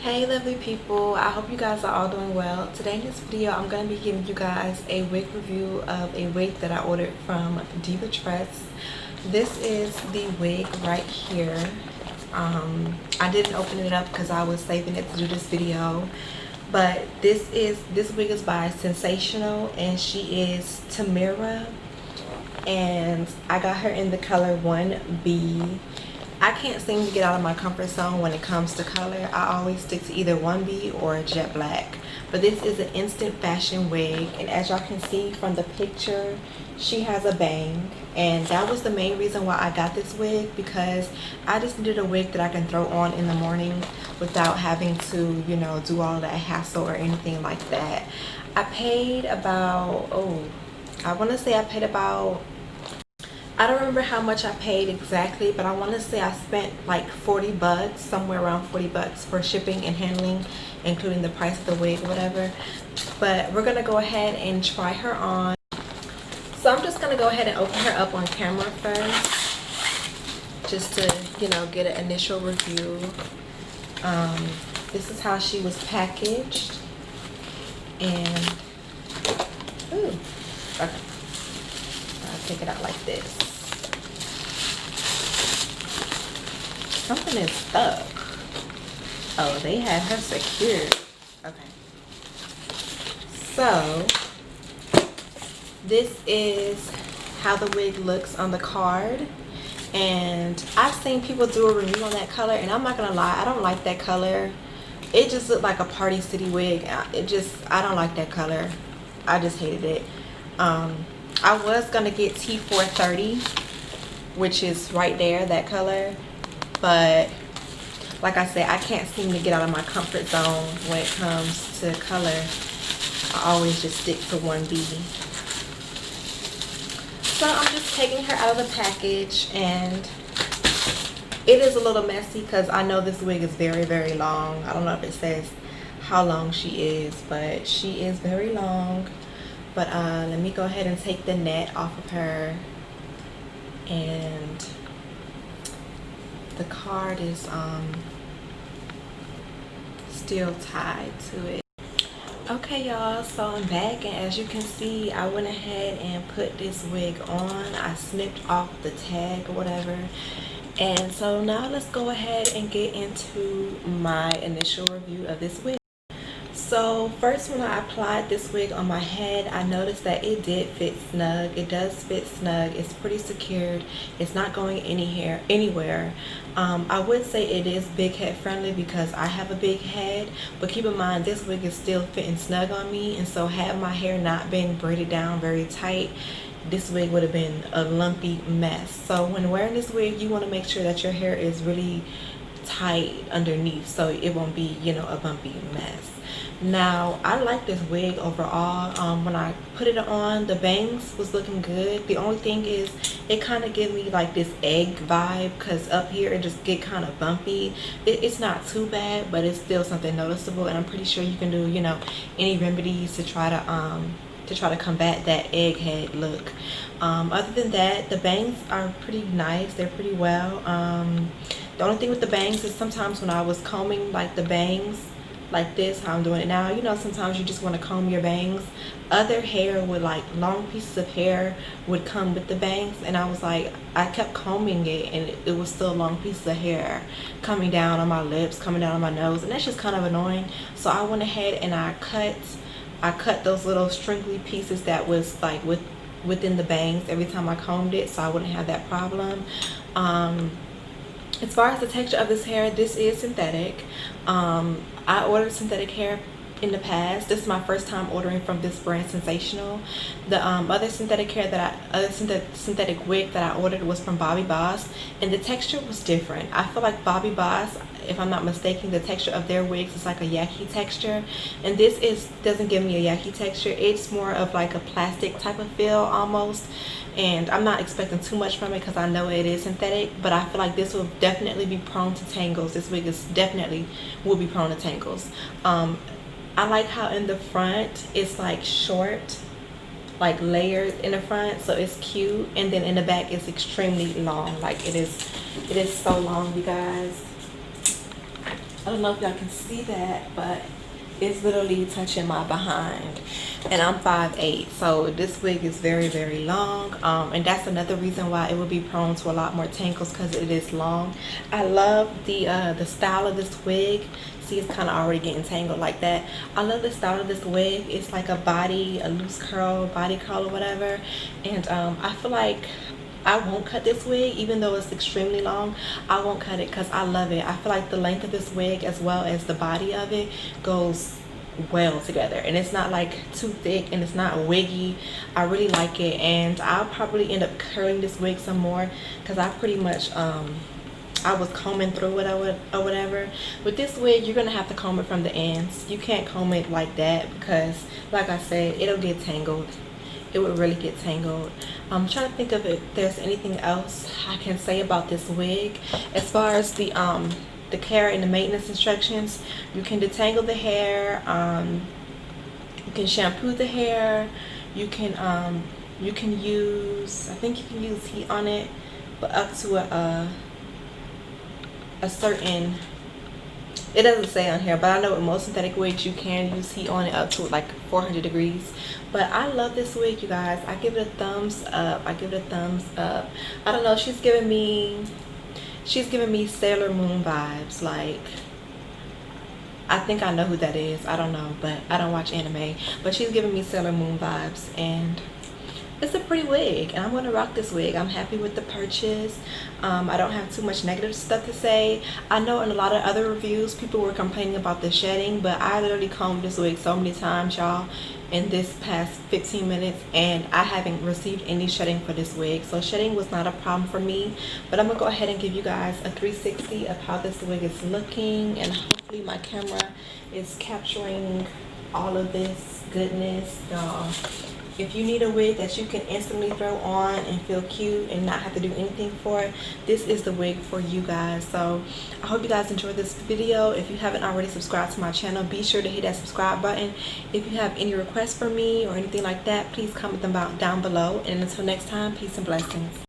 Hey lovely people, I hope you guys are all doing well. Today in this video I'm going to be giving you guys a wig review of a wig that I ordered from Diva Tress. This is the wig right here. I didn't open it up because I was saving it to do this video, but this wig is by Sensationnel and she is Tamira, and I got her in the color 1B. I can't seem to get out of my comfort zone when it comes to color. I always stick to either 1B or jet black. But this is an instant fashion wig, and as y'all can see from the picture, she has a bang. And that was the main reason why I got this wig, because I just needed a wig that I can throw on in the morning without having to, you know, do all that hassle or anything like that. I paid about, I want to say I paid about, I don't remember how much I paid exactly, but I want to say I spent like 40 bucks, somewhere around 40 bucks for shipping and handling, including the price of the wig, whatever. But we're going to go ahead and try her on. So I'm just going to go ahead and open her up on camera first, just to, you know, get an initial review. This is how she was packaged. And, ooh, okay. I'll take it out like this. Something is stuck. Oh, they had her secured. Okay. So, this is how the wig looks on the card. And I've seen people do a review on that color, and I'm not gonna lie, I don't like that color. It just looked like a Party City wig. I don't like that color. I just hated it. I was gonna get T430, which is right there, that color, but like I said, I can't seem to get out of my comfort zone when it comes to color. I always just stick to 1B. So I'm just taking her out of the package, and it is a little messy because I know this wig is very, very long. I don't know if it says how long she is, but she is very long. But let me go ahead and take the net off of her, and the card is still tied to it. Okay y'all, so I'm back, and as you can see, I went ahead and put this wig on. I snipped off the tag or whatever, and so now let's go ahead and get into my initial review of this wig. So first, when I applied this wig on my head, I noticed that it did fit snug. It does fit snug. It's pretty secured. It's not going anywhere. I would say it is big head friendly because I have a big head, but keep in mind this wig is still fitting snug on me, and so had my hair not been braided down very tight, this wig would have been a lumpy mess. So when wearing this wig, you want to make sure that your hair is really tight underneath so it won't be, you know, a bumpy mess. Now, I like this wig overall. When I put it on, the bangs was looking good. The only thing is it kind of gives me like this egg vibe, because up here it just get kind of bumpy. It's not too bad, but it's still something noticeable, and I'm pretty sure you can do, you know, any remedies to try to combat that egghead look. Other than that, the bangs are pretty nice. They're pretty well. The only thing with the bangs is sometimes when I was combing like the bangs like this, how I'm doing it now, you know, sometimes you just want to comb your bangs. Other hair would, like long pieces of hair would come with the bangs, and I was like, I kept combing it and it was still long pieces of hair coming down on my lips, coming down on my nose, and that's just kind of annoying. So I went ahead and I cut those little stringly pieces that was like within the bangs every time I combed it, so I wouldn't have that problem. As far as the texture of this hair, this is synthetic. I ordered synthetic hair in the past. This is my first time ordering from this brand, Sensationnel. The other synthetic wig that I ordered was from Bobbi Boss, and the texture was different. I feel like Bobbi Boss, if I'm not mistaken, the texture of their wigs is like a yaki texture, and this doesn't give me a yaki texture. It's more of like a plastic type of feel almost, and I'm not expecting too much from it because I know it is synthetic, but I feel like this will definitely be prone to tangles. This wig is definitely will be prone to tangles. I like how in the front it's like short, like layered in the front, so it's cute, and then in the back it's extremely long. Like it is so long, you guys. I don't know if y'all can see that, but it's literally touching my behind, and I'm 5'8", so this wig is very, very long, and that's another reason why it will be prone to a lot more tangles, because it is long. I love the style of this wig. See, it's kind of already getting tangled like that. I love the style of this wig. It's like a loose curl, body curl or whatever, and I feel like I won't cut this wig, even though it's extremely long. I won't cut it because I love it. I feel like the length of this wig as well as the body of it goes well together, and it's not like too thick and it's not wiggy. I really like it, and I'll probably end up curling this wig some more because I pretty much I was combing through it or whatever. With this wig, you're gonna have to comb it from the ends. You can't comb it like that because, like I said, it'll get tangled. It would really get tangled. I'm trying to think of if there's anything else I can say about this wig. As far as the care and the maintenance instructions, you can detangle the hair, you can shampoo the hair, you can use, I think you can use heat on it, but up to a certain, it doesn't say on here, but I know with most synthetic wigs you can use heat on it up to like 400 degrees. But I love this wig, you guys. I give it a thumbs up. I give it a thumbs up. I don't know, she's giving me Sailor Moon vibes. Like, I think I know who that is. I don't know, but I don't watch anime, but she's giving me Sailor Moon vibes, and it's a pretty wig, and I'm going to rock this wig. I'm happy with the purchase. I don't have too much negative stuff to say. I know in a lot of other reviews people were complaining about the shedding, but I literally combed this wig so many times, y'all, in this past 15 minutes, and I haven't received any shedding for this wig, so shedding was not a problem for me. But I'm gonna go ahead and give you guys a 360 of how this wig is looking, and hopefully my camera is capturing all of this goodness, y'all. If you need a wig that you can instantly throw on and feel cute and not have to do anything for it, this is the wig for you guys. So I hope you guys enjoyed this video. If you haven't already subscribed to my channel, be sure to hit that subscribe button. If you have any requests for me or anything like that, please comment them down below. And until next time, peace and blessings.